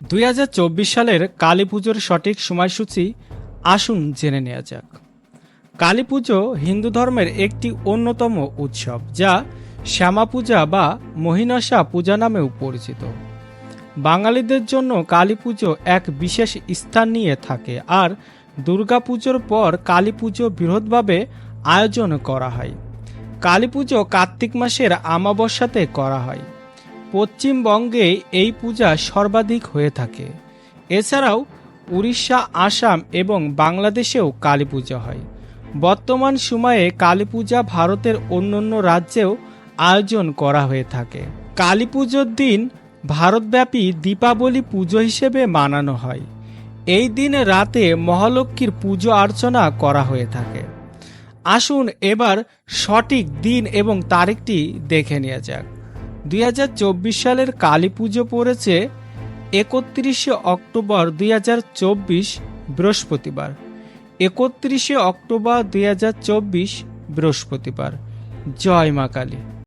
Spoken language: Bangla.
2024 সালের কালী পুজোর সঠিক সময়সূচি আসুন জেনে নেওয়া যাক। কালী পুজো হিন্দু ধর্মের একটি অন্যতম উৎসব, যা শ্যামা পূজা বা মহিষাসুর পূজা নামেও পরিচিত। বাঙালিদের জন্য কালী পুজো এক বিশেষ স্থান নিয়ে থাকে, আর দুর্গা পুজোর পর কালী পুজো বৃহৎভাবে আয়োজন করা হয়। কালী পুজো কার্তিক মাসের অমাবস্যাতে করা হয়। পশ্চিমবঙ্গে এই পূজা সর্বাধিক হয়ে থাকে। এছাড়াও উড়িষ্যা, আসাম এবং বাংলাদেশেও কালী পূজা হয়। বর্তমান সময়ে কালী পূজা ভারতের অন্যান্য রাজ্যেও আয়োজন করা হয়ে থাকে। কালী পুজোর দিন ভারতব্যাপী দীপাবলি পুজো হিসেবে মানানো হয়। এই দিন রাতে মহালক্ষ্মীর পুজো অর্চনা করা হয়ে থাকে। আসুন এবার সঠিক দিন এবং তারিখটি দেখে নেওয়া যাক। 2024 সালের কালী পুজো পড়েছে 31শে অক্টোবর 2024 বৃহস্পতিবার। 31শে অক্টোবর 2024 বৃহস্পতিবার। জয় মা কালী।